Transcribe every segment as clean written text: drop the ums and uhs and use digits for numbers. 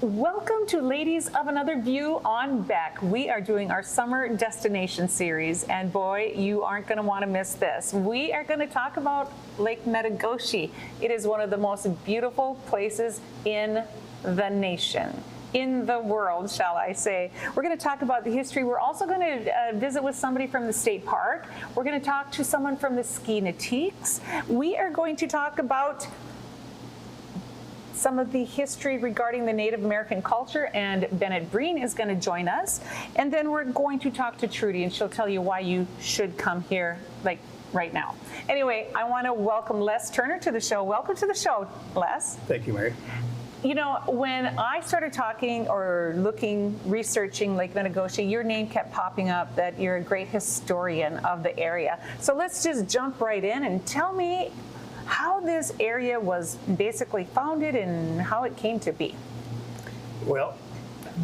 Welcome to Ladies of Another View on Beck. We are doing our summer destination series, and boy, you aren't going to want to miss this. We are going to talk about Lake Metigoshe. It is one of the most beautiful places in the nation. In the world, shall I say. We're going to talk about the history. We're also going to visit with somebody from the state park. We're going to talk to someone from the ski nautiques. We are going to talk about some of the history regarding the Native American culture, and Bennett Breen is going to join us. And then we're going to talk to Trudy, and she'll tell you why you should come here, like right now. Anyway, I want to welcome Les Turner to the show. Welcome to the show, Les. Thank you, Mary. You know, when I started talking or researching Lake Metigoshe, your name kept popping up that you're a great historian of the area. So let's just jump right in and tell me how this area was basically founded and how it came to be. Well,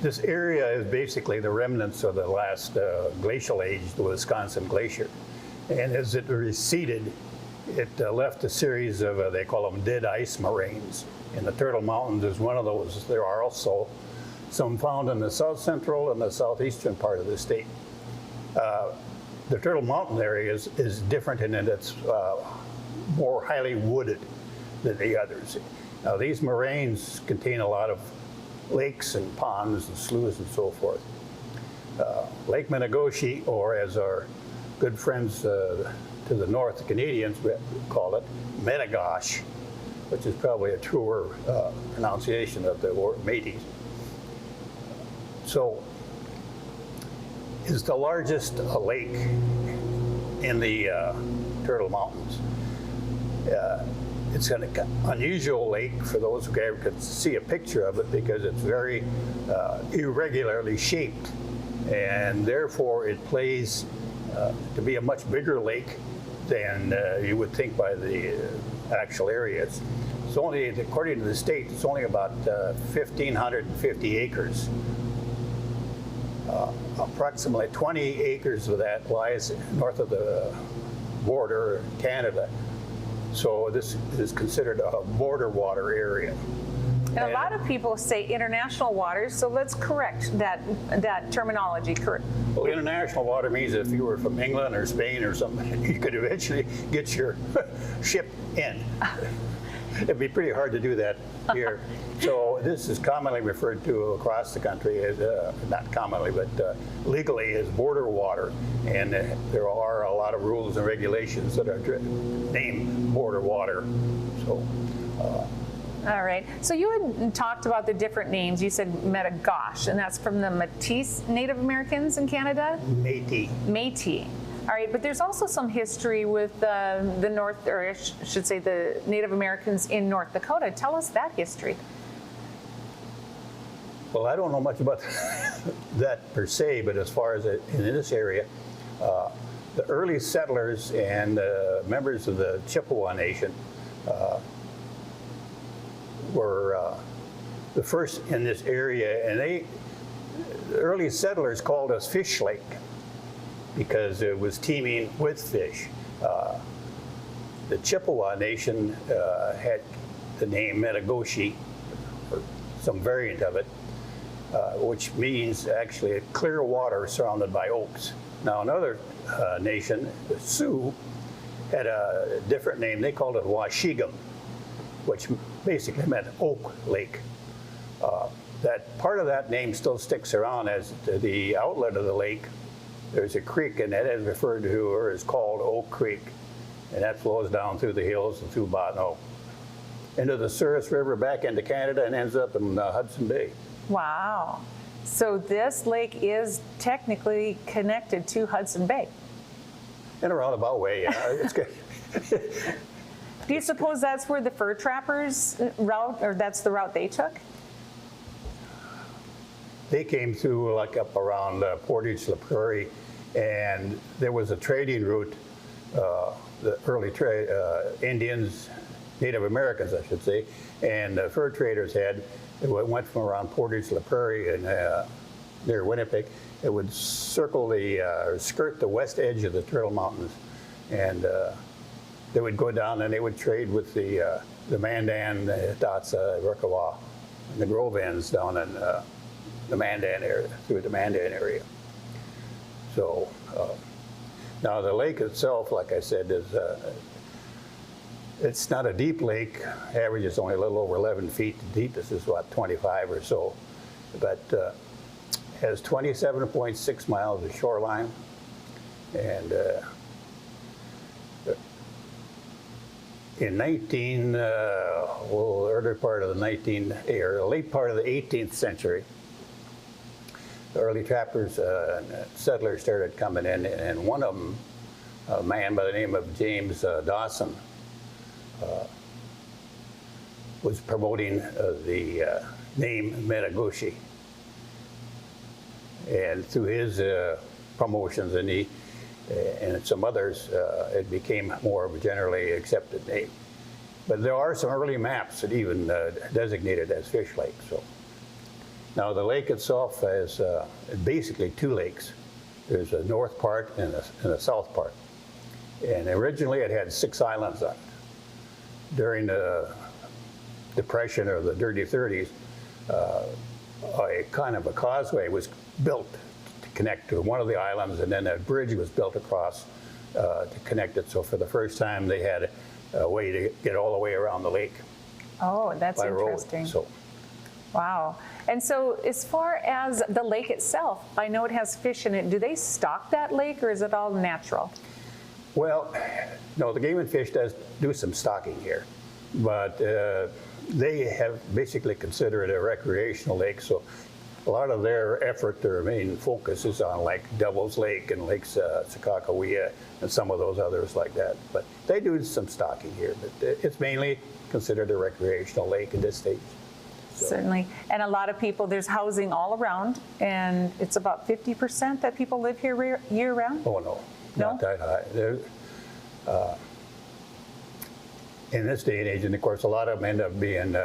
this area is basically the remnants of the last glacial age, the Wisconsin Glacier. And as it receded, it left a series of, they call them dead ice moraines. And the Turtle Mountains is one of those. There are also some found in the south central and the southeastern part of the state. The Turtle Mountain area is different in that it's more highly wooded than the others. Now these moraines contain a lot of lakes and ponds and sloughs and so forth. Lake Metigoshe, or as our good friends to the north, the Canadians call it, Metigoshe, which is probably a truer pronunciation of the word Métis. So, is the largest lake in the Turtle Mountains. It's an unusual lake for those who could see a picture of it because it's very irregularly shaped, and therefore it plays to be a much bigger lake than you would think by the actual area. It's only, according to the state, it's only about 1,550 acres. Approximately 20 acres of that lies north of the border in Canada. So this is considered a border water area. And a lot of people say international waters, so let's correct that terminology. Well, international water means if you were from England or Spain or something, you could eventually get your ship in. It'd be pretty hard to do that here. So this is commonly referred to across the country as, not commonly, but legally as border water. And there are a lot of rules and regulations that are named border water. So. All right. So you had talked about the different names. You said Metigoshe, and that's from the Métis Native Americans in Canada? Métis. Métis. All right, but there's also some history with the North, or I should say the Native Americans in North Dakota. Tell us that history. Well, I don't know much about that per se, but as far as in this area, the early settlers and members of the Chippewa Nation were the first in this area, and the early settlers called us Fish Lake because it was teeming with fish. The Chippewa Nation had the name Metigoshe, or some variant of it, which means actually clear water surrounded by oaks. Now another nation, the Sioux, had a different name. They called it Washigum, which basically meant Oak Lake. That part of that name still sticks around as the outlet of the lake. There's a creek, and that is referred to or is called Oak Creek, and that flows down through the hills and through Bottineau into the Souris River, back into Canada, and ends up in Hudson Bay. Wow. So this lake is technically connected to Hudson Bay. In a roundabout way, yeah. It's good. Do you suppose that's where the fur trappers route, or that's the route they took? They came through like up around Portage La Prairie, and there was a trading route. The early Indians, Native Americans, I should say, and fur traders had. It went from around Portage La Prairie and near Winnipeg. It would circle the skirt the west edge of the Turtle Mountains, and they would go down and they would trade with the Mandan, Hidatsa, Rikawa, the Grove ends down in the Mandan area, through the Mandan area. So now the lake itself, like I said, is it's not a deep lake. Average is only a little over 11 feet. The deepest is about 25 or so, but has 27.6 miles of shoreline, and in early part of the late part of the 18th century, the early trappers and settlers started coming in, and one of them, a man by the name of James Dawson, was promoting the name Metigoshe. And through his promotions and some others, it became more of a generally accepted name. But there are some early maps that even designate it as Fish Lake. So now the lake itself has basically two lakes. There's a north part and a south part. And originally it had 6 islands on it. During the Depression or the dirty 30s, a kind of a causeway was built to connect to one of the islands, and then a bridge was built across to connect it. So for the first time, they had a way to get all the way around the lake. Oh, that's by interesting. road. So, wow. And so as far as the lake itself, I know it has fish in it. Do they stock that lake, or is it all natural? well, no, the Game and Fish does do some stocking here, but they have basically considered it a recreational lake. So a lot of their effort, their main focus is on like Devil's Lake and Lakes Sakakawea and some of those others like that. But they do some stocking here, but it's mainly considered a recreational lake at this stage. So. Certainly. And a lot of people, there's housing all around, and it's about 50% that people live here year round? Oh, no, No? not that high. In this day and age, and of course, a lot of them end up being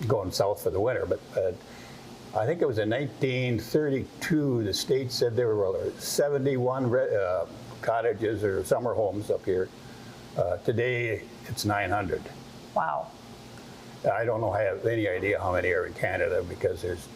going south for the winter, but I think it was in 1932, the state said there were 71 cottages or summer homes up here. Today, it's 900. Wow. I don't know, I have any idea how many are in Canada, because there's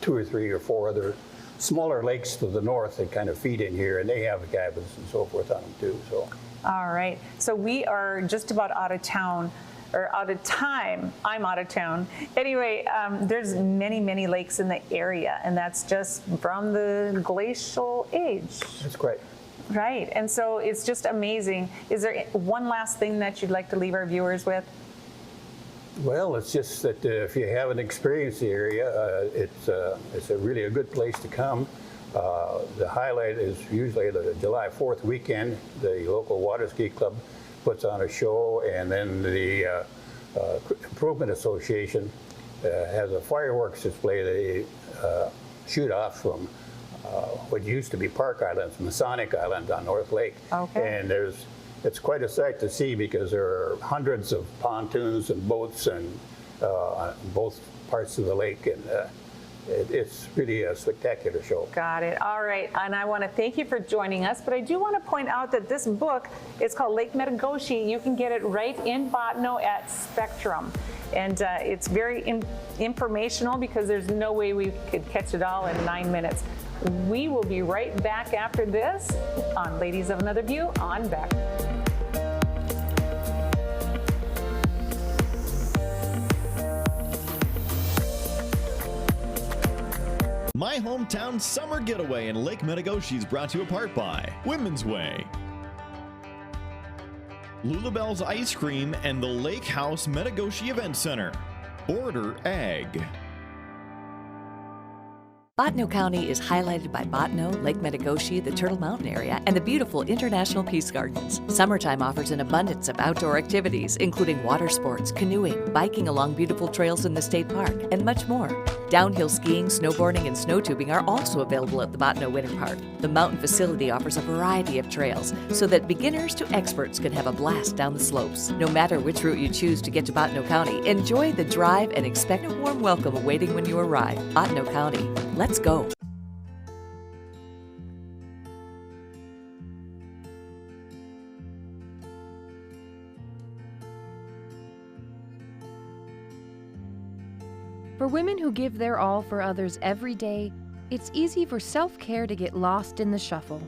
2 or 3 or 4 other smaller lakes to the north that kind of feed in here, and they have cabins and so forth on them too. So. All right. So we are just about out of town, or out of time. I'm out of town. Anyway, there's many, many lakes in the area, and that's just from the glacial age. That's great. Right. And so it's just amazing. Is there one last thing that you'd like to leave our viewers with? Well, it's just that if you haven't experienced the area, it's a really a good place to come. The highlight is usually the July 4th weekend. The local water ski club puts on a show, and then the Improvement Association has a fireworks display they shoot off from what used to be Park Islands, Masonic Island on North Lake. Okay. And it's quite a sight to see, because there are hundreds of pontoons and boats and on both parts of the lake, and it's really a spectacular show. Got it. All right. And I want to thank you for joining us, but I do want to point out that this book is called Lake Metigoshe. You can get it right in Bottineau at Spectrum. And it's very informational, because there's no way we could catch it all in 9 minutes. We will be right back after this on Ladies of Another View on Beck. My Hometown Summer Getaway in Lake Metigoshe is brought to you apart by Women's Way, Lulabelle's Ice Cream, and the Lake House Metigoshe Event Center. Border Ag. Bottineau County is highlighted by Bottineau, Lake Metigoshe, the Turtle Mountain area, and the beautiful International Peace Gardens. Summertime offers an abundance of outdoor activities, including water sports, canoeing, biking along beautiful trails in the state park, and much more. Downhill skiing, snowboarding, and snow tubing are also available at the Bottineau Winter Park. The mountain facility offers a variety of trails so that beginners to experts can have a blast down the slopes. No matter which route you choose to get to Bottineau County, enjoy the drive and expect a warm welcome awaiting when you arrive. Bottineau County. Let's go. For women who give their all for others every day, it's easy for self-care to get lost in the shuffle.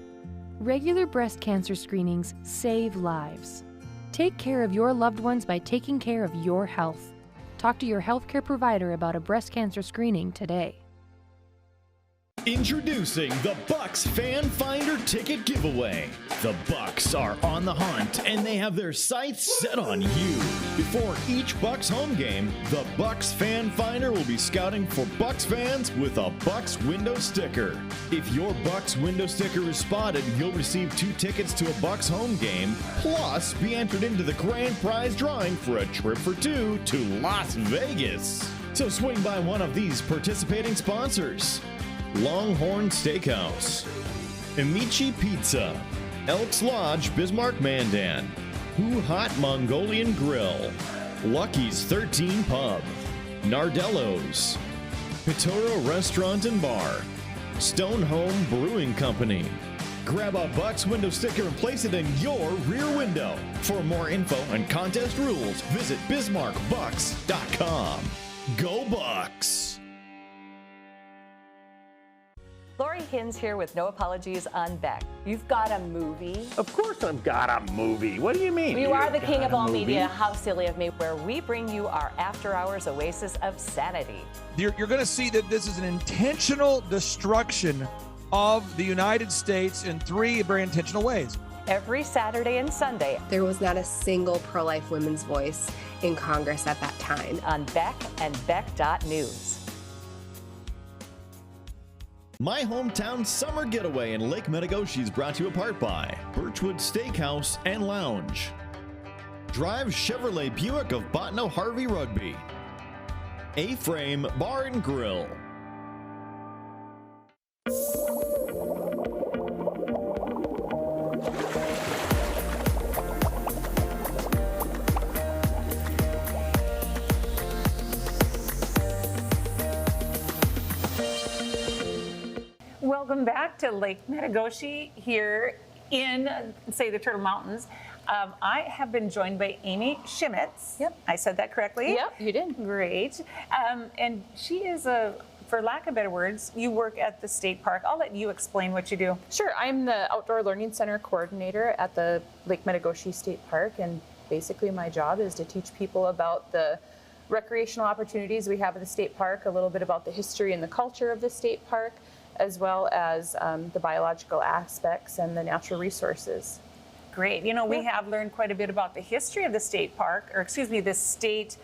Regular breast cancer screenings save lives. Take care of your loved ones by taking care of your health. Talk to your healthcare provider about a breast cancer screening today. Introducing the Bucks Fan Finder Ticket Giveaway. The Bucks are on the hunt and they have their sights set on you. Before each Bucks home game, the Bucks Fan Finder will be scouting for Bucks fans with a Bucks window sticker. If your Bucks window sticker is spotted, you'll receive 2 tickets to a Bucks home game, plus be entered into the grand prize drawing for a trip for 2 to Las Vegas. So swing by one of these participating sponsors: Longhorn Steakhouse, Amici Pizza, Elks Lodge Bismarck Mandan, Who Hot Mongolian Grill, Lucky's 13 Pub, Nardello's, Pitoro Restaurant and Bar, Stone Home Brewing Company. Grab a Bucks window sticker and place it in your rear window. For more info and contest rules, visit BismarckBucks.com. Go Bucks! Lori Hins here with No Apologies on Beck. You've got a movie. Of course I've got a movie. What do you mean? You are the You've king got of a all movie? media. How silly of me, where we bring you our after-hours oasis of sanity. You're going to see that this is an intentional destruction of the United States in 3 very intentional ways. Every Saturday and Sunday There was not a single pro-life women's voice in Congress at that time. on Beck and Beck.News. My Hometown Summer Getaway in Lake Metigoshe is brought to you apart by Birchwood Steakhouse and Lounge, Drive Chevrolet Buick of Botno Harvey Rugby, A-Frame Bar and Grill. Welcome back to Lake Metigoshe here in, say, the Turtle Mountains. I have been joined by Amy Shimitz. Yep. I said that correctly? Yep, you did. Great. And she is for lack of better words, you work at the state park. I'll let you explain what you do. Sure, I'm the Outdoor Learning Center coordinator at the Lake Metigoshe State Park, and basically my job is to teach people about the recreational opportunities we have at the state park, a little bit about the history and the culture of the state park, as well as the biological aspects and the natural resources. Great. You know, we have learned quite a bit about the history of the state park, or excuse me, the state,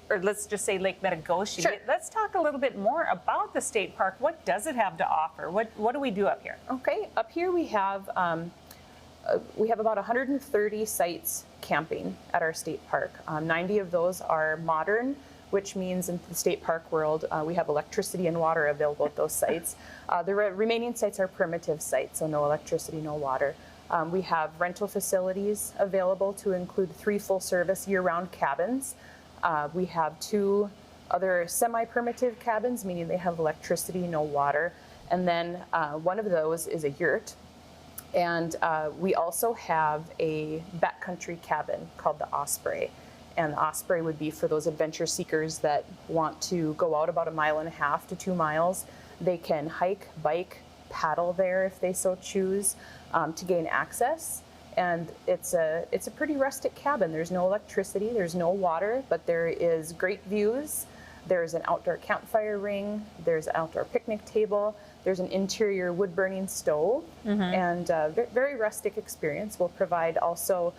or let's just say Lake Metigoshe. Sure. Let's talk a little bit more about the state park. What does it have to offer? What do we do up here? Okay, up here we have about 130 sites camping at our state park. 90 of those are modern, which means in the state park world, we have electricity and water available at those sites. The remaining sites are primitive sites, so no electricity, no water. We have rental facilities available to include 3 full-service year-round cabins. We have 2 other semi-primitive cabins, meaning they have electricity, no water. And then one of those is a yurt. And we also have a backcountry cabin called the Osprey. And the Osprey would be for those adventure seekers that want to go out about 1.5 miles to 2 miles. They can hike, bike, paddle there if they so choose to gain access. And it's a pretty rustic cabin. There's no electricity, there's no water, but there is great views. There's an outdoor campfire ring, there's an outdoor picnic table, there's an interior wood burning stove, and very rustic experience. We'll provide also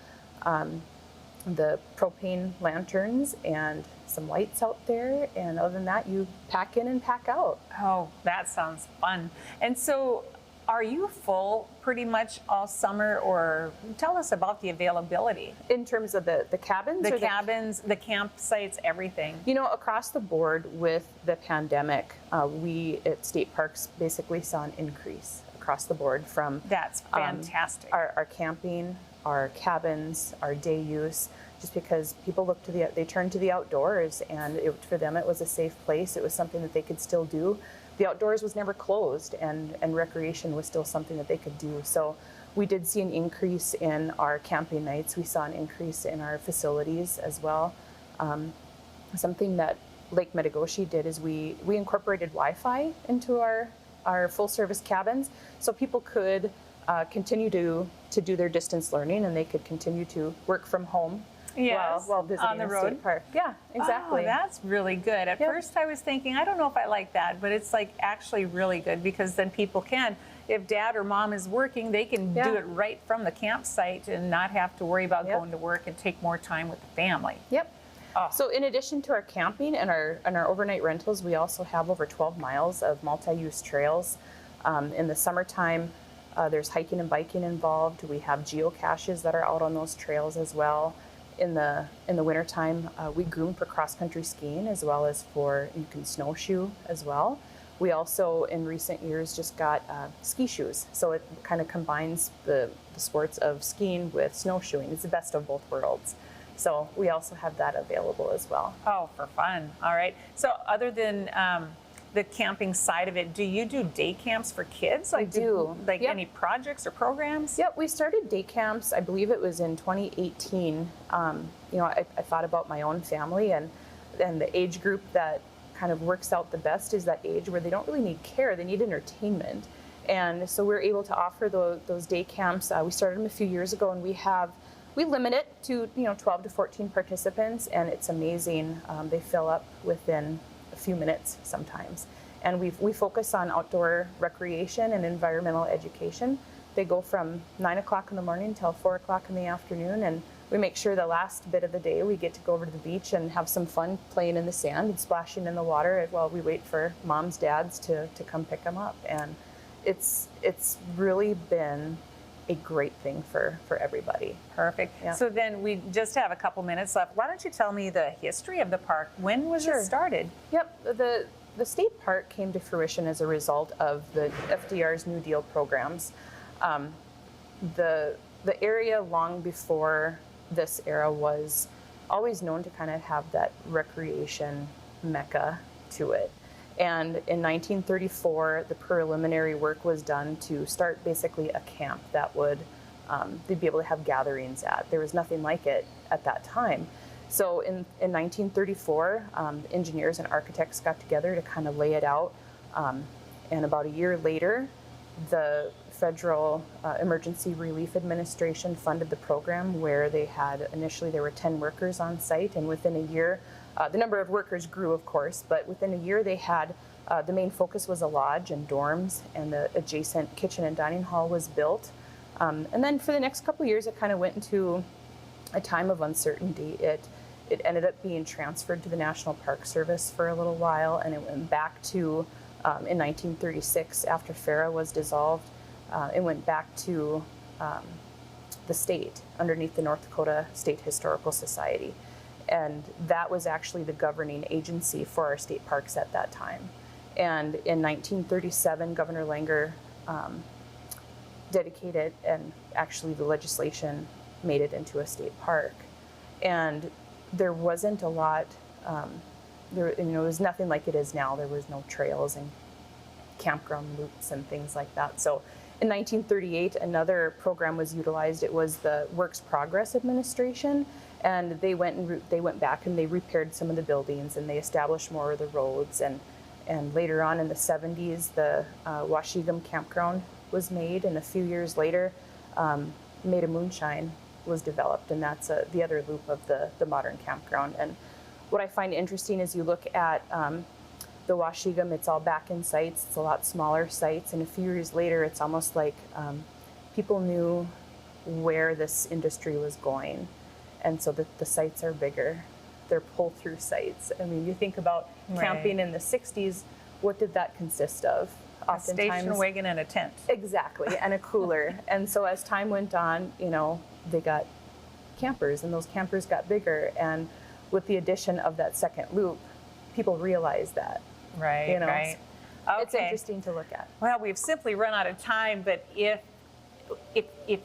the propane lanterns and some lights out there, and other than that, you pack in and pack out. Oh, that sounds fun. And so, are you full pretty much all summer, or tell us about the availability? In terms of the cabins? The or cabins, the campsites, everything. You know, across the board with the pandemic, we at state parks basically saw an increase across the board from That's fantastic. our camping, our cabins, our day use, just because people look to they turn to the outdoors, and for them it was a safe place. It was something that they could still do. The outdoors was never closed, and recreation was still something that they could do. So we did see an increase in our camping nights. We saw an increase in our facilities as well. Something that Lake Metigoshe did is we incorporated Wi-Fi into our full-service cabins, so people could continue to do their distance learning, and they could continue to work from home while visiting on the a road state park. Yeah, exactly. Oh, that's really good. At first I was thinking, I don't know if I like that, but it's like actually really good, because then people can, if dad or mom is working, they can do it right from the campsite and not have to worry about going to work and take more time with the family. Yep. So in addition to our camping and our overnight rentals, we also have over 12 miles of multi-use trails. In the summertime, there's hiking and biking involved. We have geocaches that are out on those trails as well. In the wintertime, we groom for cross-country skiing, as well as you can snowshoe as well. We also, in recent years, just got ski shoes. So it kind of combines the sports of skiing with snowshoeing. It's the best of both worlds. So we also have that available as well. Oh, for fun. All right. So other than the camping side of it, do you do day camps for kids? I do. Any projects or programs? Yep, we started day camps, I believe it was in 2018. I thought about my own family, and the age group that kind of works out the best is that age where they don't really need care, they need entertainment. And so we're able to offer those day camps. We started them a few years ago, and we limit it to 12 to 14 participants, and it's amazing. They fill up within a few minutes sometimes. And we focus on outdoor recreation and environmental education. They go from 9 o'clock in the morning till 4 o'clock in the afternoon, and we make sure the last bit of the day we get to go over to the beach and have some fun playing in the sand and splashing in the water while we wait for moms, dads to come pick them up. And it's really been a great thing for everybody. Perfect. Yeah. So then we just have a couple minutes left. Why don't you tell me the history of the park? When was it started? Yep. The state park came to fruition as a result of the FDR's New Deal programs. The area long before this era was always known to kind of have that recreation mecca to it. And in 1934, the preliminary work was done to start basically a camp that they'd be able to have gatherings at. There was nothing like it at that time. So in 1934, engineers and architects got together to kind of lay it out. And about a year later, the Federal Emergency Relief Administration funded the program, where initially there were 10 workers on site, and within a year, the number of workers grew, of course, but within a year they had, the main focus was a lodge and dorms, and the adjacent kitchen and dining hall was built. And then for the next couple of years, it kind of went into a time of uncertainty. It ended up being transferred to the National Park Service for a little while, and it went back to, in 1936, after FARA was dissolved, it went back to the state underneath the North Dakota State Historical Society. And that was actually the governing agency for our state parks at that time. And in 1937, Governor Langer dedicated, and actually the legislation made it into a state park. And there wasn't a lot, it was nothing like it is now. There was no trails and campground loops and things like that. So in 1938, another program was utilized. It was the Works Progress Administration, and they went back and they repaired some of the buildings, and they established more of the roads. And later on in the 70s, the Washegum Campground was made, and a few years later, Made of Moonshine was developed, and that's the other loop of the modern campground. And what I find interesting is you look at the Washegum, it's all back in sites. It's a lot smaller sites, and a few years later, it's almost like people knew where this industry was going, and so the sites are bigger. They're pull-through sites. I mean, you think about camping in the 60s, what did that consist of? A station wagon and a tent. Exactly, and a cooler. And so as time went on, they got campers, and those campers got bigger. And with the addition of that second loop, people realized that. Right, right. Okay. It's interesting to look at. Well, we've simply run out of time, but if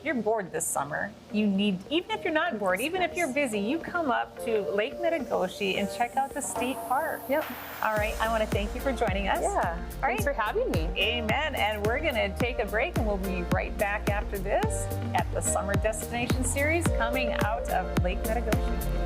you're bored this summer, even if you're not bored, even if you're busy, you come up to Lake Metigoshe and check out the state park. Yep. All right, I want to thank you for joining us. Yeah, thanks for having me. Amen. And we're going to take a break, and we'll be right back after this at the Summer Destination Series coming out of Lake Metigoshe.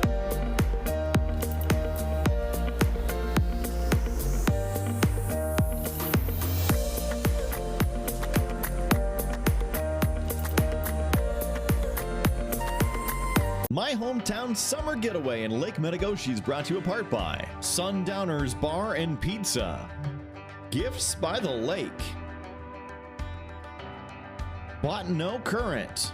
My Hometown Summer Getaway in Lake Metigoshe is brought to you apart by Sundowners Bar and Pizza, Gifts by the Lake, Botano Current.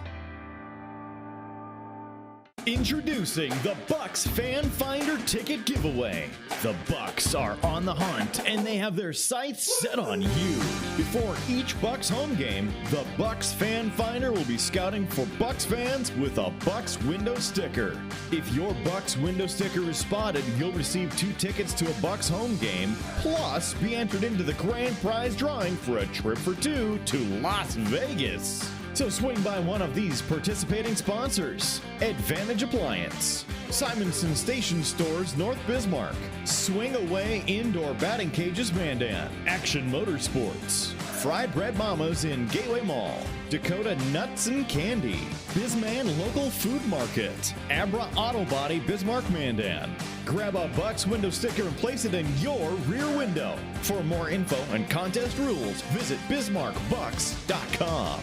Introducing the Bucks Fan Finder Ticket Giveaway. The Bucks are on the hunt and they have their sights set on you. Before each Bucks home game, the Bucks Fan Finder will be scouting for Bucks fans with a Bucks window sticker. If your Bucks window sticker is spotted, you'll receive 2 tickets to a Bucks home game, plus be entered into the grand prize drawing for a trip for 2 to Las Vegas. So swing by one of these participating sponsors: Advantage Appliance, Simonson Station Stores North Bismarck, Swing Away Indoor Batting Cages Mandan, Action Motorsports, Fried Bread Mamas in Gateway Mall, Dakota Nuts and Candy, Bisman Local Food Market, Abra Auto Body Bismarck Mandan. Grab a Bucks window sticker and place it in your rear window. For more info and contest rules, visit BismarckBucks.com.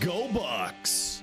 Go Bucks!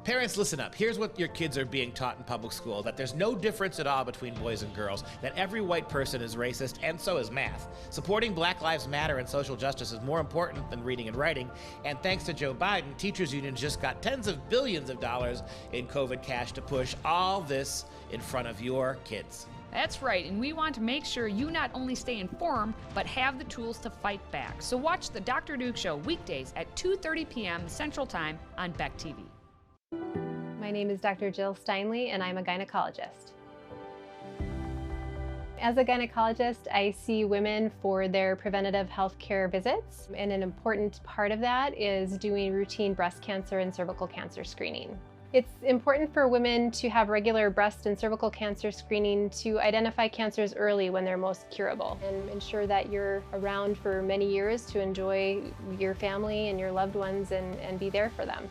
Parents, listen up. Here's what your kids are being taught in public school: that there's no difference at all between boys and girls, that every white person is racist, and so is math. Supporting Black Lives Matter and social justice is more important than reading and writing, and thanks to Joe Biden, teachers unions just got tens of billions of dollars in COVID cash to push all this in front of your kids. That's right, and we want to make sure you not only stay informed, but have the tools to fight back. So watch the Dr. Duke Show weekdays at 2:30 p.m. Central Time on Beck TV. My name is Dr. Jill Steinley, and I'm a gynecologist. As a gynecologist, I see women for their preventative health care visits, and an important part of that is doing routine breast cancer and cervical cancer screening. It's important for women to have regular breast and cervical cancer screening to identify cancers early when they're most curable, and ensure that you're around for many years to enjoy your family and your loved ones and be there for them.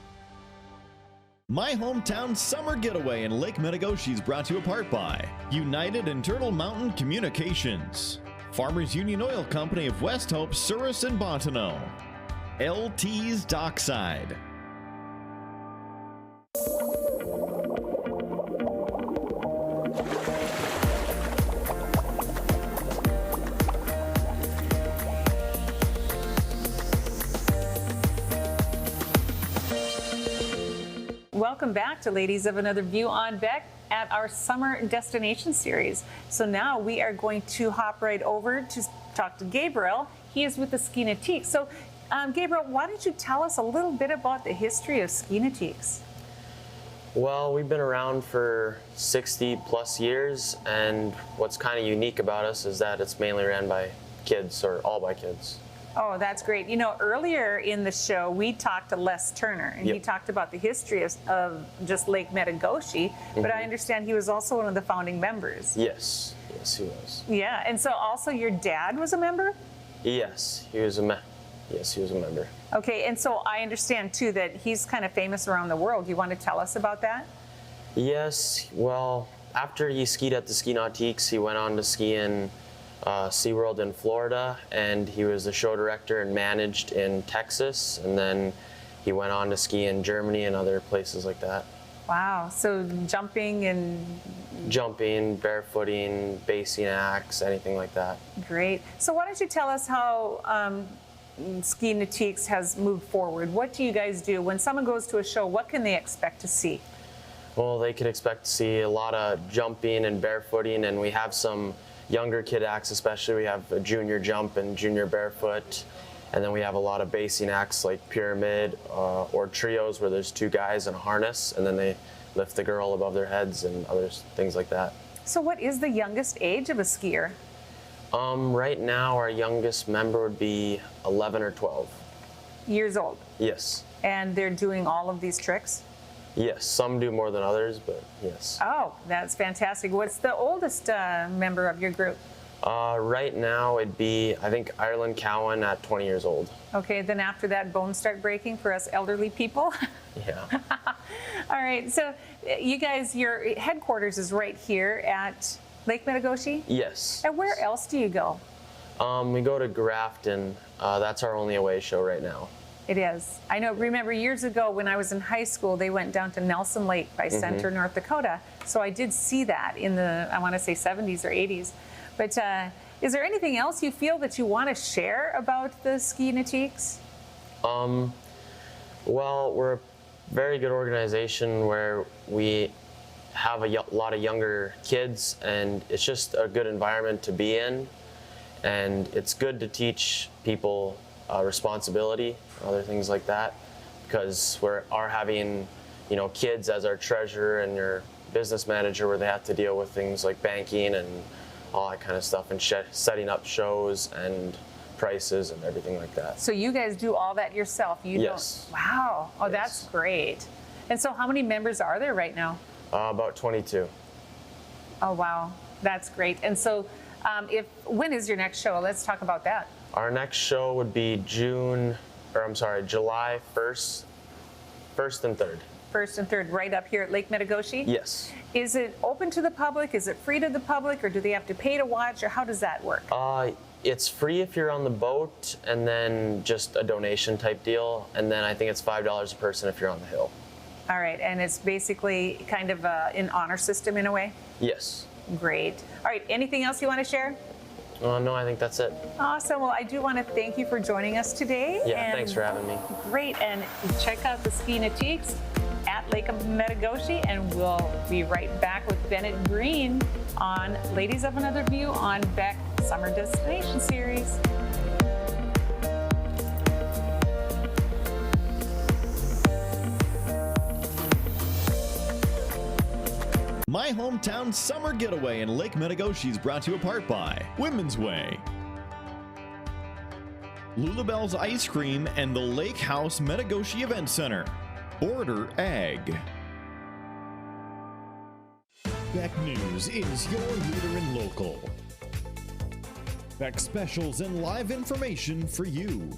My Hometown Summer Getaway in Lake Metigoshe is brought to you apart by United and Turtle Mountain Communications, Farmers Union Oil Company of West Hope, Souris, and Botano, LT's Dockside. Welcome back to Ladies of Another View on Beck at our summer destination series. So now we are going to hop right over to talk to Gabriel. He is with the Ski Nautiques. So Gabriel, why don't you tell us a little bit about the history of Ski Nautiques? Well, we've been around for 60 plus years, and what's kind of unique about us is that it's mainly ran by kids, or all by kids. Oh, that's great. You know, earlier in the show, we talked to Les Turner, and he talked about the history of just Lake Metigoshe, but I understand he was also one of the founding members. Yes, yes, he was. Yeah, and so also your dad was a member? Yes, he was a member. Okay, and so I understand, too, that he's kind of famous around the world. You want to tell us about that? Yes, well, after he skied at the Ski Nautiques, he went on to ski in SeaWorld in Florida, and he was the show director and managed in Texas, and then he went on to ski in Germany and other places like that. Wow, so jumping, barefooting, basing acts, anything like that. Great. So why don't you tell us how Ski Nautiques has moved forward? What do you guys do? When someone goes to a show, what can they expect to see? Well, they can expect to see a lot of jumping and barefooting, and we have some younger kid acts, especially. We have a junior jump and junior barefoot, and then we have a lot of basing acts like pyramid or trios where there's 2 guys in a harness and then they lift the girl above their heads and other things like that. So what is the youngest age of a skier? Right now our youngest member would be 11 or 12 years old. Yes. And they're doing all of these tricks? Yes, some do more than others, but yes. Oh, that's fantastic. What's the oldest member of your group? Right now it'd be, I think, Ireland Cowan at 20 years old. Okay, then after that, bones start breaking for us elderly people. Yeah. All right, so you guys, your headquarters is right here at Lake Metigoshe? Yes. And where else do you go? We go to Grafton. That's our only away show right now. It is. I know, remember years ago when I was in high school, they went down to Nelson Lake by Center, North Dakota. So I did see that in the, I want to say 70s or 80s. But is there anything else you feel that you want to share about the Ski Natiques? Well, we're a very good organization where we have a lot of younger kids, and it's just a good environment to be in. And it's good to teach people responsibility, other things like that, because we are having, you know, kids as our treasurer and your business manager, where they have to deal with things like banking and all that kind of stuff, and setting up shows and prices and everything like that. So you guys do all that yourself? You Yes. Don't, wow. Oh, Yes. That's great. And so how many members are there right now? About 22. Oh, wow. That's great. And so when is your next show? Let's talk about that. Our next show would be July 1st and 3rd. 1st and 3rd, right up here at Lake Metigoshe? Yes. Is it open to the public? Is it free to the public? Or do they have to pay to watch? Or how does that work? It's free if you're on the boat, and then just a donation type deal. And then I think it's $5 a person if you're on the hill. All right. And it's basically kind of an honor system in a way? Yes. Great. All right. Anything else you want to share? No, I think that's it. Awesome. Well, I do want to thank you for joining us today. Yeah, thanks for having me. Great. And check out the Ski Natiques at Lake Metigoshe, and we'll be right back with Bennett Green on Ladies of Another View on Beck Summer Destination Series. My Hometown Summer Getaway in Lake Metigoshe is brought to you apart by Women's Way, Lulabelle's Ice Cream, and the Lake House Metigoshe Event Center. Border Ag. Beck News is your leader in local. Beck specials and live information for you.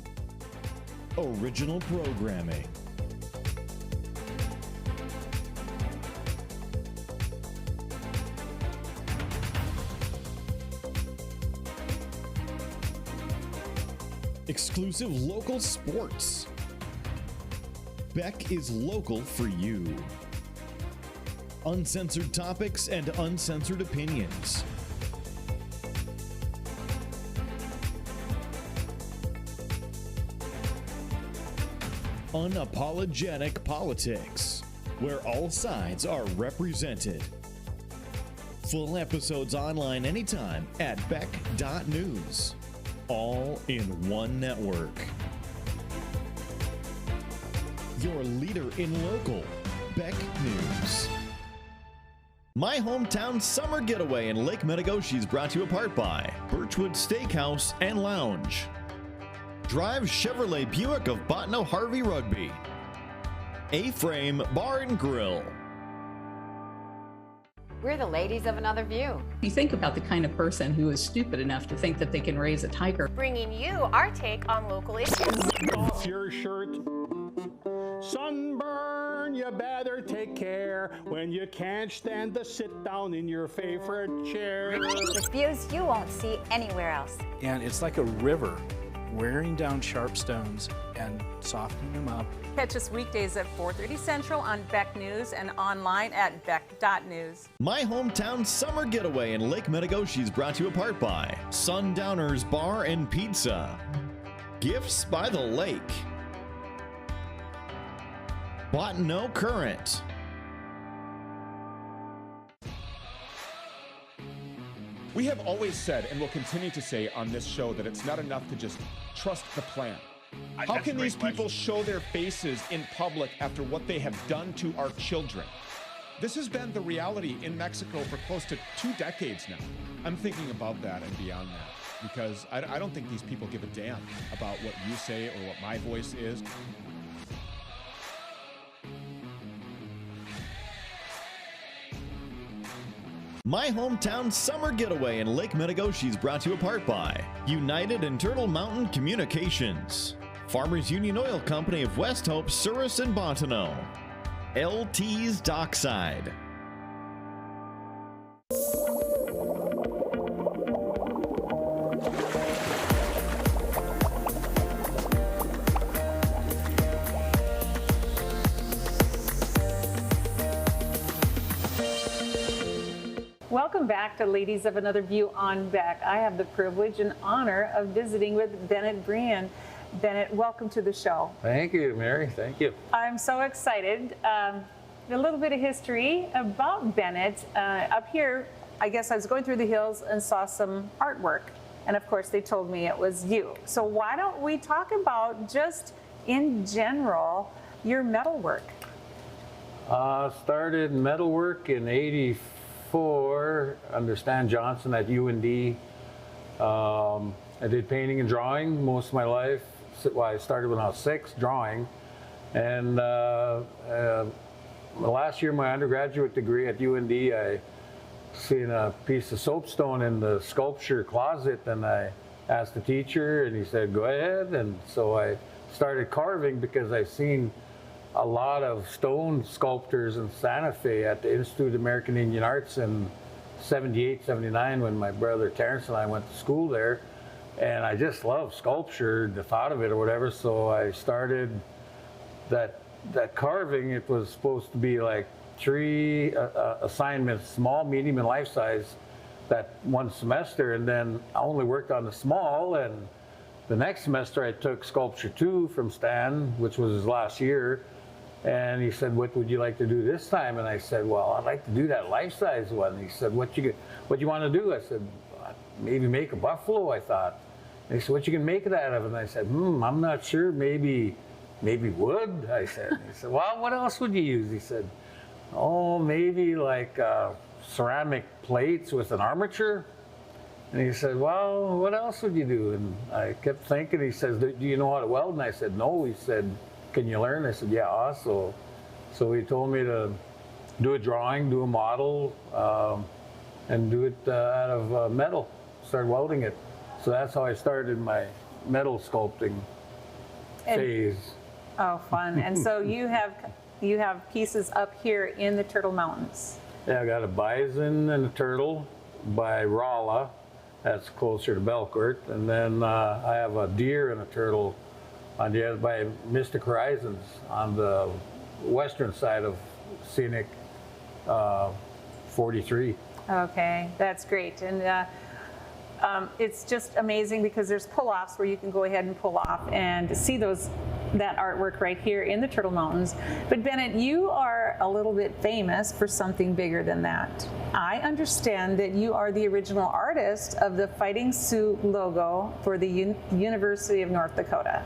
Original programming. Exclusive local sports. Beck is local for you. Uncensored topics and uncensored opinions. Unapologetic politics, where all sides are represented. Full episodes online anytime at beck.news. All in one network. Your leader in local, Beck News. My Hometown Summer Getaway in Lake Metigoshe is brought to you apart by Birchwood Steakhouse and Lounge, Drive Chevrolet Buick of Botno Harvey Rugby, A-Frame Bar and Grill. We're the Ladies of Another View. You think about the kind of person who is stupid enough to think that they can raise a tiger. Bringing you our take on local issues. Off your shirt. Sunburn, you better take care when you can't stand to sit down in your favorite chair. Views you won't see anywhere else. And it's like a river wearing down sharp stones and softening them up. Catch us weekdays at 4:30 Central on Beck News and online at beck.news. My Hometown Summer Getaway in Lake Metigoshe is brought to you apart by Sundowners Bar and Pizza, Gifts by the Lake, Botno Current. We have always said, and will continue to say on this show, that it's not enough to just trust the plan. How can these people show their faces in public after what they have done to our children? This has been the reality in Mexico for close to 2 decades now. I'm thinking above that and beyond that, because I don't think these people give a damn about what you say or what my voice is. My Hometown Summer Getaway in Lake Metigoshe is brought to you apart by United and Turtle Mountain Communications, Farmers Union Oil Company of West Hope, Souris, and Bottineau, LT's Dockside. Welcome back to Ladies of Another View on Beck. I have the privilege and honor of visiting with Bennett Brian. Bennett, welcome to the show. Thank you, Mary. Thank you. I'm so excited. A little bit of history about Bennett. Up here, I guess I was going through the hills and saw some artwork. And of course, they told me it was you. So why don't we talk about just in general your metalwork? Started metalwork in '84 under Stan Johnson at UND. I did painting and drawing most of my life. Well, I started when I was 6, drawing. And the last year of my undergraduate degree at UND, I seen a piece of soapstone in the sculpture closet, and I asked the teacher, and he said, go ahead. And so I started carving because I seen a lot of stone sculptors in Santa Fe at the Institute of American Indian Arts in '78, '79 when my brother Terrence and I went to school there. And I just love sculpture, the thought of it or whatever, so I started that carving. It was supposed to be like 3 assignments, small, medium, and life size, that one semester, and then I only worked on the small, and the next semester I took Sculpture 2 from Stan, which was his last year, and he said, what would you like to do this time? And I said, well, I'd like to do that life size one. And he said, what you want to do? I said, maybe make a buffalo, I thought. And he said, what you can make it out of? And I said, I'm not sure, maybe wood, I said. And he said, well, what else would you use? He said, oh, maybe like ceramic plates with an armature. And he said, well, what else would you do? And I kept thinking. He says, do you know how to weld? And I said, no. He said, can you learn? I said, yeah. So he told me to do a drawing, do a model, and do it out of metal, start welding it. So that's how I started my metal sculpting phase. Oh, fun. And so you have pieces up here in the Turtle Mountains. Yeah, I got a bison and a turtle by Rolla. That's closer to Belcourt. And then I have a deer and a turtle on the other by Mystic Horizons on the western side of scenic 43. Okay, that's great. And it's just amazing because there's pull-offs where you can go ahead and pull off and see that artwork right here in the Turtle Mountains. But Bennett, you are a little bit famous for something bigger than that. I understand that you are the original artist of the Fighting Sioux logo for the University of North Dakota.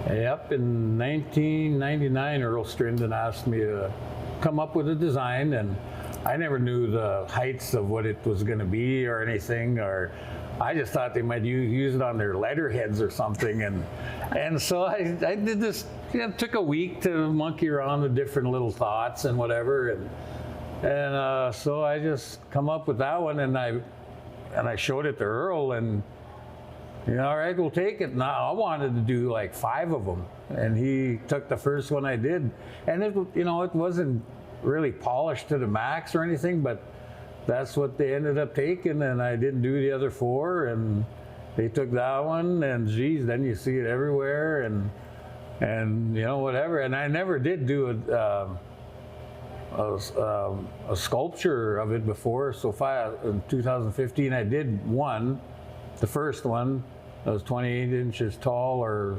Yep, in 1999, Earl Strinden asked me to come up with a design, and I never knew the heights of what it was going to be or anything, or I just thought they might use it on their letterheads or something, and so I did this. It took a week to monkey around with different little thoughts and whatever, and so I just come up with that one, and I showed it to Earl, and all right, we'll take it. Now I wanted to do like 5 of them, and he took the first one I did, and it wasn't really polished to the max or anything, but that's what they ended up taking, and I didn't do the other 4, and they took that one, and geez, then you see it everywhere, and whatever. And I never did do a sculpture of it before. So in 2015, I did one, the first one. That was 28 inches tall, or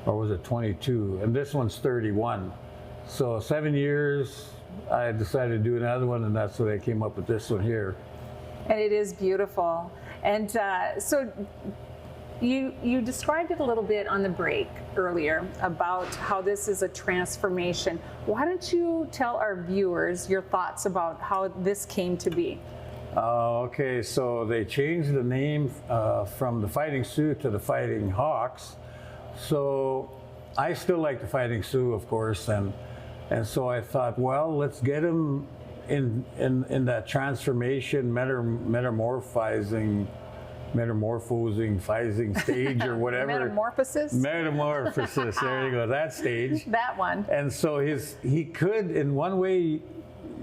was it 22? And this one's 31. So 7 years, I decided to do another one, and that's when I came up with this one here. And it is beautiful. And so you described it a little bit on the break earlier about how this is a transformation. Why don't you tell our viewers your thoughts about how this came to be? Okay, so they changed the name from the Fighting Sioux to the Fighting Hawks. So I still like the Fighting Sioux, of course, and so I thought, well, let's get them in that transformation, metamorphosing stage or whatever. Metamorphosis? Metamorphosis, there you go, that stage. That one. And so he could, in one way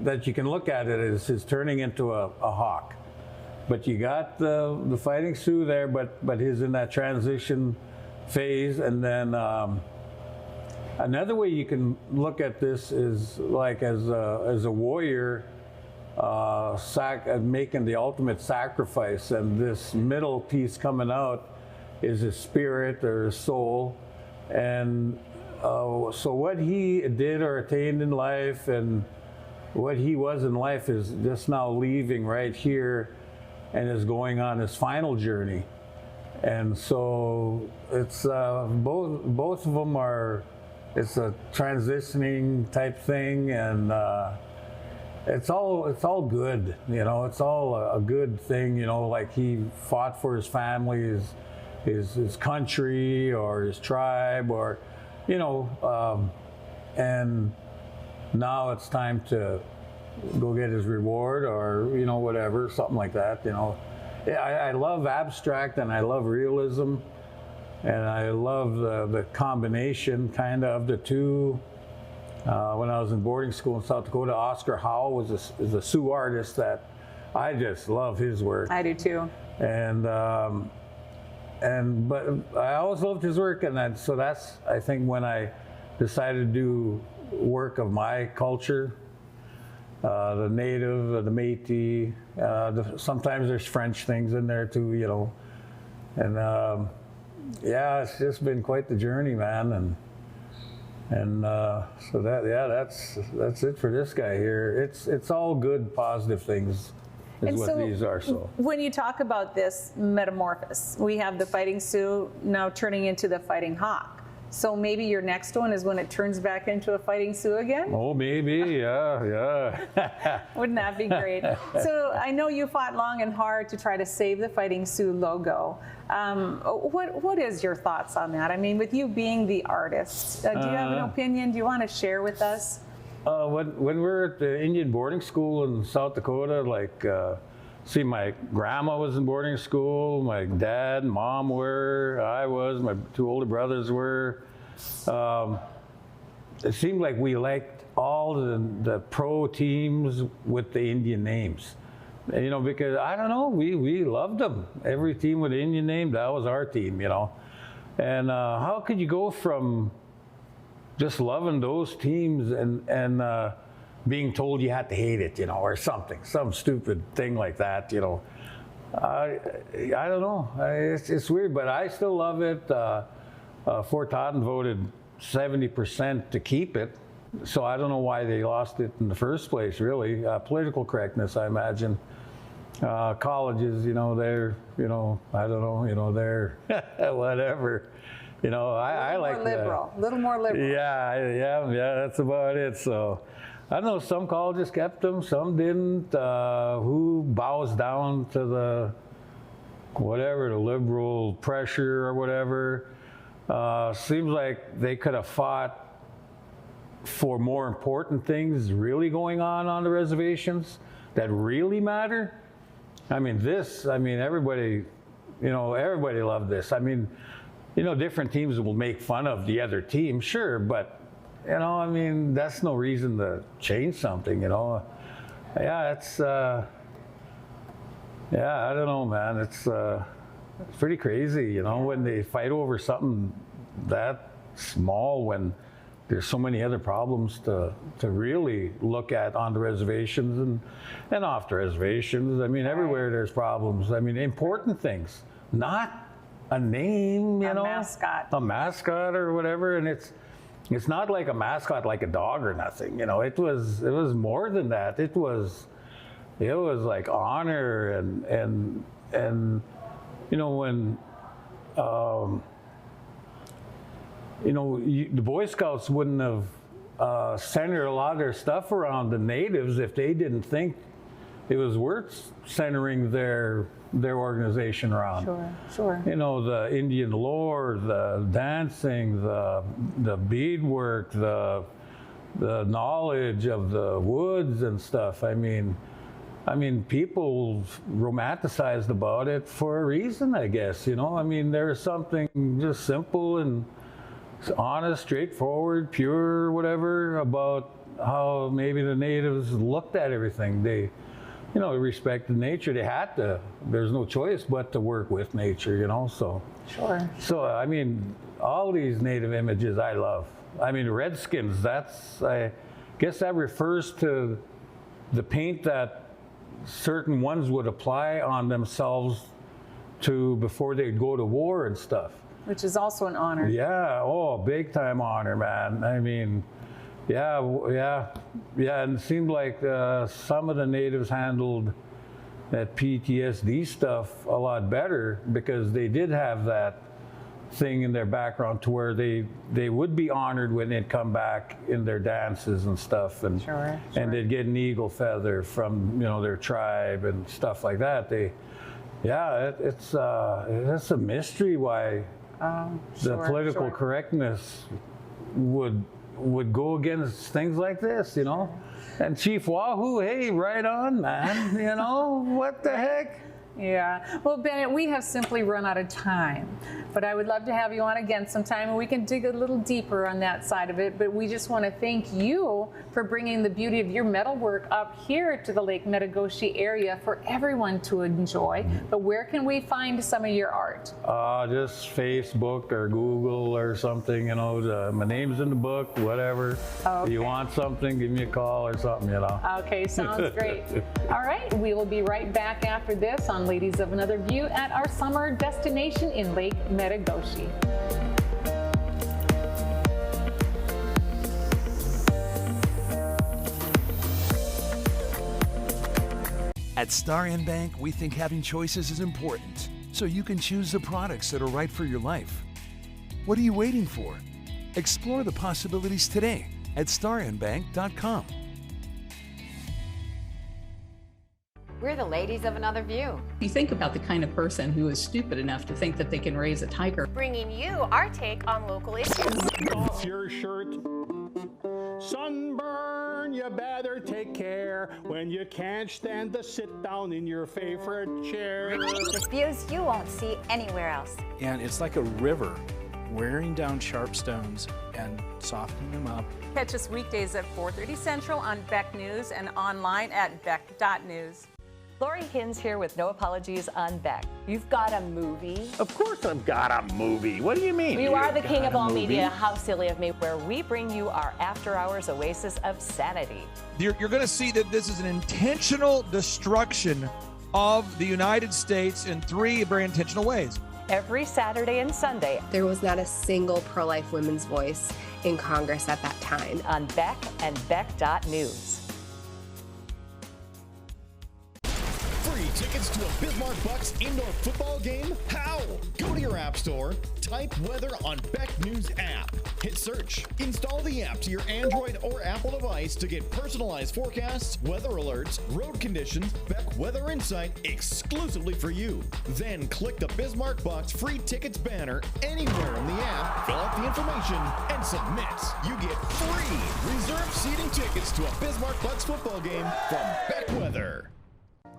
that you can look at it, is his turning into a hawk. But you got the fighting Sioux there, but he's in that transition phase. And then another way you can look at this is like as a warrior, making the ultimate sacrifice, and this middle piece coming out is his spirit or his soul. And so what he did or attained in life and what he was in life is just now leaving right here and is going on his final journey. And so it's both of them are, it's a transitioning type thing, and it's all good, you know. It's all a good thing, you know. Like he fought for his family, his country, or his tribe, or you know, and now it's time to go get his reward, or you know, whatever, something like that, you know. I love abstract and I love realism, and I love the combination kind of the two. When I was in boarding school in South Dakota, Oscar Howell is a Sioux artist that I just love his work. I do too. And but I always loved his work, and so that's, I think, when I decided to do work of my culture, the Native, the Métis. Sometimes there's French things in there too, you know. And yeah, it's just been quite the journey, man. And so that's it for this guy here. It's all good, positive things is what these are. So when you talk about this metamorphosis, we have the fighting Sioux now turning into the fighting hawk. So maybe your next one is when it turns back into a fighting Sioux again? Oh, maybe, yeah. Wouldn't that be great? So I know you fought long and hard to try to save the fighting Sioux logo. What is your thoughts on that? I mean, with you being the artist, do you have an opinion? Do you want to share with us? When we were at the Indian boarding school in South Dakota, like, see, my grandma was in boarding school, my dad and mom were, I was, my two older brothers were. It seemed like we liked all the pro teams with the Indian names. You know, because, I don't know, we loved them. Every team with an Indian name, that was our team, you know. And how could you go from just loving those teams and being told you had to hate it, you know, or something, some stupid thing like that, you know. I don't know. It's weird, but I still love it. Fort Totten voted 70% to keep it, so I don't know why they lost it in the first place, really. Political correctness, I imagine. Colleges, you know, they're, you know, I don't know, you know, they're whatever. You know, I like that. A little more liberal. Yeah, that's about it. So I don't know, some colleges kept them, some didn't. Who bows down to the whatever, the liberal pressure or whatever. Seems like they could have fought for more important things really going on the reservations that really matter. I mean, everybody, you know, everybody loved this. I mean, you know, different teams will make fun of the other team, sure, but, you know, I mean, that's no reason to change something, you know. Yeah, it's, yeah, I don't know, man. It's pretty crazy, you know, when they fight over something that small, when there's so many other problems to really look at on the reservations and off the reservations. I mean, everywhere there's problems. I mean, important things, not a name, you know, a mascot or whatever. And it's not like a mascot like a dog or nothing, you know. It was more than that. It was like honor and you know, when you know, the Boy Scouts wouldn't have centered a lot of their stuff around the natives if they didn't think it was worth centering their organization around. Sure. You know, the Indian lore, the dancing, the beadwork, the the knowledge of the woods and stuff. I mean, people romanticized about it for a reason, I guess, you know? I mean, there's something just simple and honest, straightforward, pure, whatever, about how maybe the natives looked at everything. They, you know, respected nature. They had to. There's no choice but to work with nature, you know, so. Sure. So, I mean, all these native images I love. I mean, Redskins, I guess that refers to the paint that certain ones would apply on themselves before they'd go to war and stuff. Which is also an honor. Yeah, oh, big time honor, man. I mean, yeah, and it seemed like some of the natives handled that PTSD stuff a lot better because they did have that thing in their background to where they would be honored when they'd come back in their dances and stuff, and sure. And they'd get an eagle feather from, you know, their tribe and stuff like that. It's a mystery why the political correctness would go against things like this, you know. And Chief Wahoo, hey, right on, man. You know, what the heck? Yeah. Well, Bennett, we have simply run out of time, but I would love to have you on again sometime and we can dig a little deeper on that side of it. But we just want to thank you for bringing the beauty of your metalwork up here to the Lake Metigoshe area for everyone to enjoy. But where can we find some of your art? Just Facebook or Google or something, you know. My name's in the book, whatever. Okay. If you want something, give me a call or something, you know. Okay, sounds great. All right, we will be right back after this on Ladies of Another View at our summer destination in Lake Metigoshe. At Star N Bank, we think having choices is important, so you can choose the products that are right for your life. What are you waiting for? Explore the possibilities today at starnbank.com. We're the Ladies of Another View. You think about the kind of person who is stupid enough to think that they can raise a tiger. Bringing you our take on local issues. Off your shirt. Sunburn, you better take care when you can't stand to sit down in your favorite chair. Views you won't see anywhere else. And it's like a river wearing down sharp stones and softening them up. Catch us weekdays at 4:30 Central on Beck News and online at beck.news. Lori Hins here with No Apologies on Beck. You've got a movie. Of course I've got a movie. What do you mean? You are the king of all movie? media. How silly of me. Where we bring you our after-hours oasis of sanity. You're going to see that this is an intentional destruction of the United States in three very intentional ways. Every Saturday and Sunday. There was not a single pro-life women's voice in Congress at that time. On Beck and Beck.News. Free tickets to a Bismarck Bucks indoor football game? How? Go to your app store, type weather on Beck News app, hit search, install the app to your Android or Apple device to get personalized forecasts, weather alerts, road conditions, Beck Weather Insight exclusively for you. Then click the Bismarck Bucks free tickets banner anywhere in the app, fill out the information, and submit. You get free reserved seating tickets to a Bismarck Bucks football game from Beck Weather.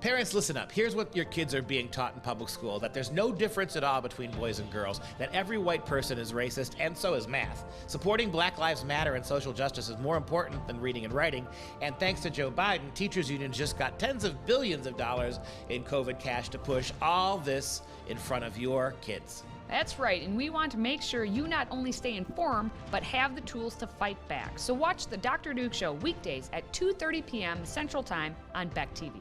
Parents, listen up. Here's what your kids are being taught in public school, that there's no difference at all between boys and girls, that every white person is racist, and so is math. Supporting Black Lives Matter and social justice is more important than reading and writing, and thanks to Joe Biden, teachers unions just got tens of billions of dollars in COVID cash to push all this in front of your kids. That's right, and we want to make sure you not only stay informed, but have the tools to fight back. So watch the Dr. Duke Show weekdays at 2:30 p.m. Central Time on Beck TV.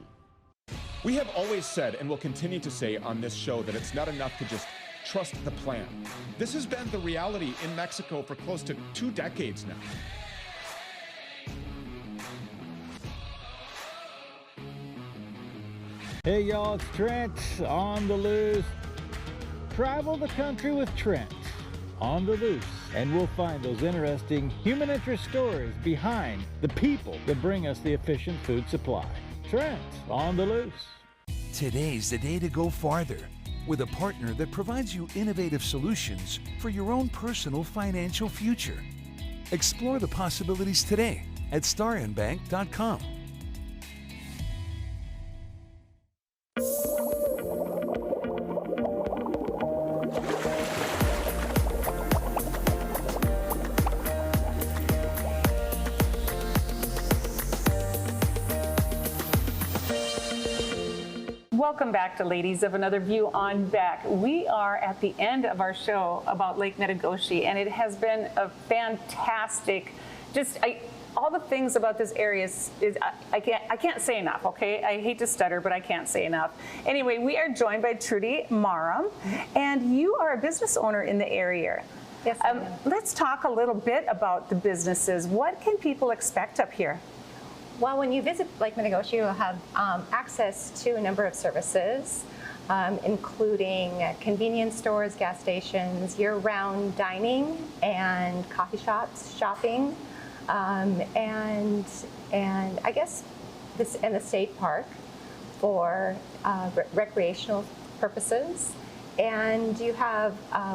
We have always said, and will continue to say on this show, that it's not enough to just trust the plan. This has been the reality in Mexico for close to 2 decades now. Hey y'all, it's Trent on the loose. Travel the country with Trent on the loose, and we'll find those interesting human interest stories behind the people that bring us the efficient food supply. Trent on the loose. Today's the day to go farther with a partner that provides you innovative solutions for your own personal financial future. Explore the possibilities today at starandbank.com. Welcome back to Ladies of Another View on Beck. We are at the end of our show about Lake Metigoshe, and it has been a fantastic, all the things about this area I can't say enough, okay? I hate to stutter, but I can't say enough. Anyway, we are joined by Trudy Maram, and you are a business owner in the area. Yes, let's talk a little bit about the businesses. What can people expect up here? Well, when you visit Lake Metigoshe, you'll have access to a number of services, including convenience stores, gas stations, year-round dining, and coffee shops, shopping, and I guess and the state park for recreational purposes. And you have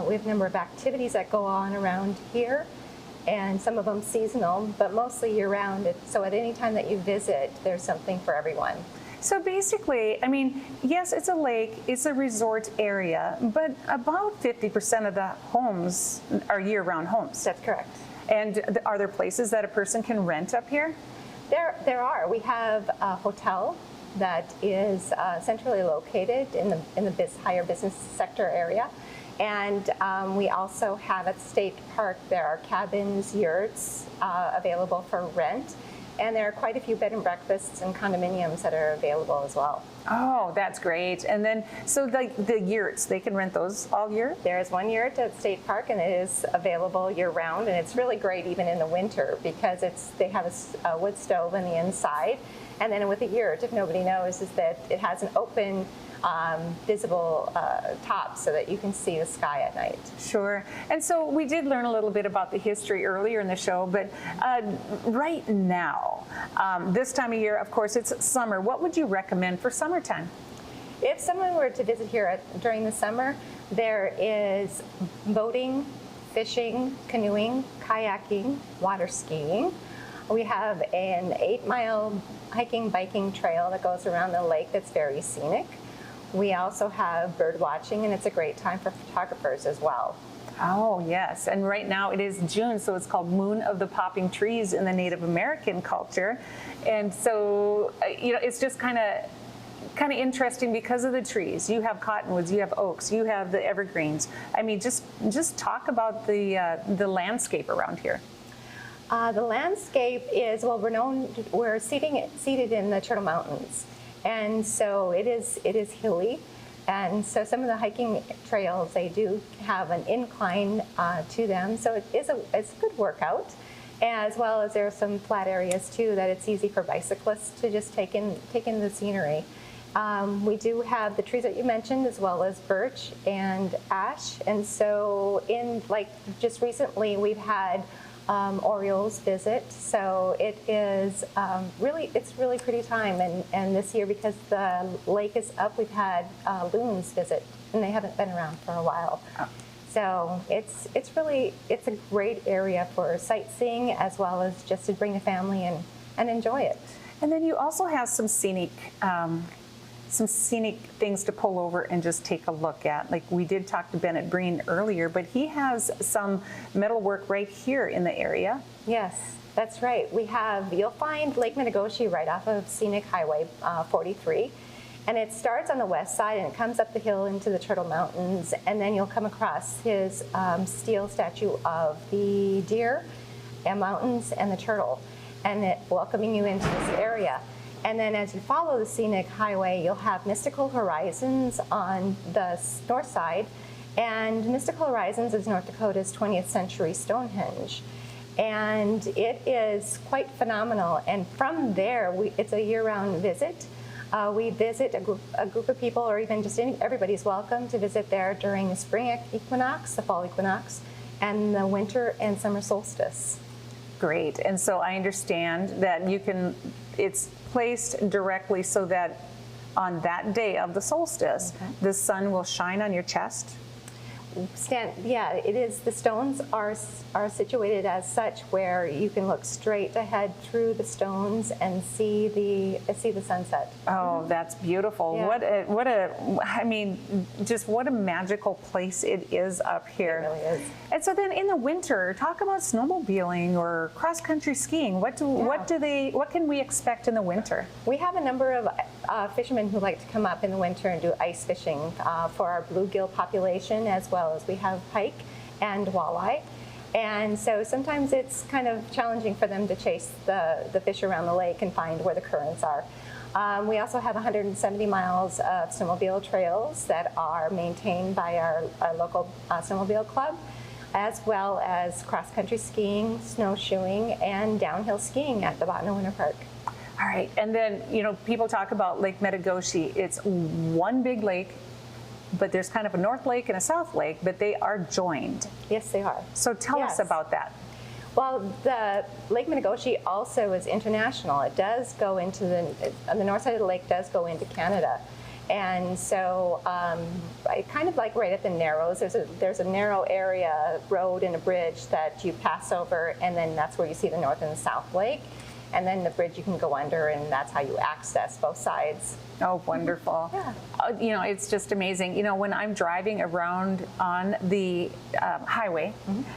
we have a number of activities that go on around here, and some of them seasonal, but mostly year-round. So at any time that you visit, there's something for everyone. So basically, I mean, yes, it's a lake, it's a resort area, but about 50% of the homes are year-round homes. That's correct. And are there places that a person can rent up here? There are. We have a hotel that is centrally located in the higher business sector area. And we also have at State Park, there are cabins, yurts available for rent. And there are quite a few bed and breakfasts and condominiums that are available as well. Oh, that's great. And then, so like the yurts, they can rent those all year? There is one yurt at State Park, and it is available year-round. And it's really great even in the winter because they have a wood stove on the inside. And then with the yurt, if nobody knows, is that it has an open visible top so that you can see the sky at night. Sure. And so we did learn a little bit about the history earlier in the show, but right now, this time of year, of course, it's summer. What would you recommend for summertime? If someone were to visit here during the summer, there is boating, fishing, canoeing, kayaking, water skiing. We have an 8-mile hiking, biking trail that goes around the lake that's very scenic. We also have bird watching, and it's a great time for photographers as well. Oh, yes. And right now it is June, so it's called Moon of the Popping Trees in the Native American culture. And so, it's just kind of interesting because of the trees. You have cottonwoods, you have oaks, you have the evergreens. I mean, just talk about the landscape around here. The landscape is, well, we're seated in the Turtle Mountains. And so it is hilly, and so some of the hiking trails, they do have an incline to them, so it's a good workout, as well as there are some flat areas too that it's easy for bicyclists to just take in the scenery. We do have the trees that you mentioned, as well as birch and ash, and so just recently we've had Orioles visit, so it is it's really pretty time, and this year, because the lake is up, we've had loons visit, and they haven't been around for a while. Oh. So it's a great area for sightseeing, as well as just to bring the family and enjoy it. And then you also have some scenic things to pull over and just take a look at. Like we did talk to Bennett Breen earlier, but he has some metal work right here in the area. Yes, that's right. You'll find Lake Metigoshe right off of Scenic Highway 43. And it starts on the west side and it comes up the hill into the Turtle Mountains. And then you'll come across his steel statue of the deer and mountains and the turtle, and it welcoming you into this area. And then as you follow the Scenic Highway, you'll have Mystical Horizons on the north side. And Mystical Horizons is North Dakota's 20th century Stonehenge. And it is quite phenomenal. And from there, it's a year-round visit. We visit a group of people, or even just everybody's welcome to visit there during the spring equinox, the fall equinox, and the winter and summer solstice. Great. And so I understand that it's placed directly so that on that day of the solstice, the sun will shine on your chest? it is. The stones are situated as such where you can look straight ahead through the stones and see the sunset. Oh, that's beautiful. Yeah. Just what a magical place it is up here. It really is. And so then in the winter, talk about snowmobiling or cross-country skiing. What can we expect in the winter? We have a number of fishermen who like to come up in the winter and do ice fishing for our bluegill population, as well as we have pike and walleye. And so sometimes it's kind of challenging for them to chase the fish around the lake and find where the currents are. We also have 170 miles of snowmobile trails that are maintained by our local snowmobile club, as well as cross-country skiing, snowshoeing, and downhill skiing at the Botno Winter Park. All right, and then, people talk about Lake Metigoshe. It's one big lake, but there's kind of a North Lake and a South Lake, but they are joined. Yes, they are. So tell us about that. Well, the Lake Metigoshe also is international. It does go into the north side of the lake does go into Canada. And so kind of like right at the Narrows, there's a narrow area, road and a bridge that you pass over, and then that's where you see the North and the South Lake. And then the bridge you can go under, and that's how you access both sides. Oh, wonderful. Yeah. It's just amazing. When I'm driving around on the highway,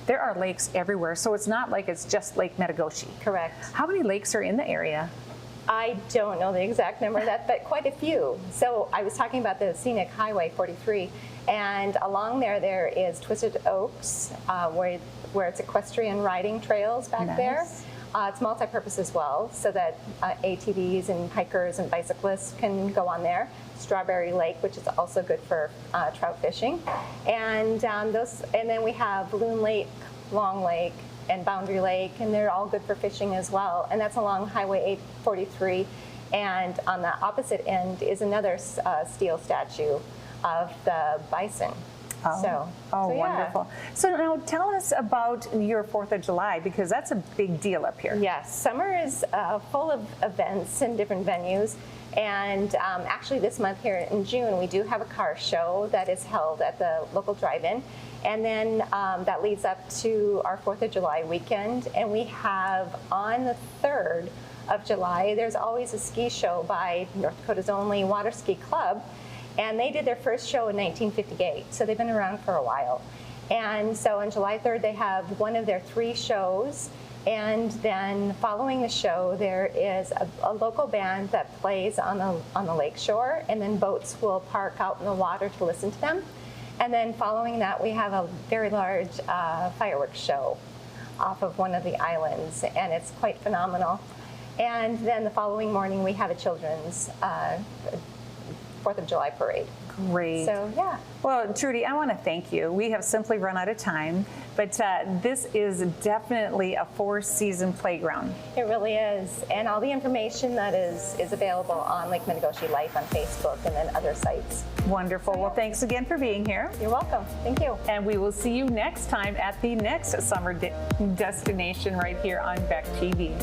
there are lakes everywhere. So it's not like it's just Lake Metigoshe. Correct. How many lakes are in the area? I don't know the exact number of that, but quite a few. So I was talking about the scenic Highway 43, and along there is Twisted Oaks, where it's equestrian riding trails back there. It's multi-purpose as well, so that ATVs and hikers and bicyclists can go on there. Strawberry Lake, which is also good for trout fishing, and then we have Loon Lake, Long Lake, and Boundary Lake, and they're all good for fishing as well. And that's along Highway 843, and on the opposite end is another steel statue of the bison. Oh, wonderful. So now tell us about your 4th of July, because that's a big deal up here. Yes, summer is full of events and different venues. And actually this month here in June, we do have a car show that is held at the local drive-in. And then that leads up to our 4th of July weekend. And we have on the 3rd of July, there's always a ski show by North Dakota's only water ski club. And they did their first show in 1958, so they've been around for a while. And so on July 3rd, they have one of their 3 shows. And then following the show, there is a local band that plays on the lake shore, and then boats will park out in the water to listen to them. And then following that, we have a very large fireworks show off of one of the islands, and it's quite phenomenal. And then the following morning, we have a children's 4th of July parade. Great. So, yeah. Well, Trudy, I want to thank you. We have simply run out of time, but this is definitely a 4-season playground. It really is. And all the information that is available on Lake Metigoshe Life on Facebook and then other sites. Wonderful. Well, thanks again for being here. You're welcome. Thank you. And we will see you next time at the next summer destination right here on Beck TV.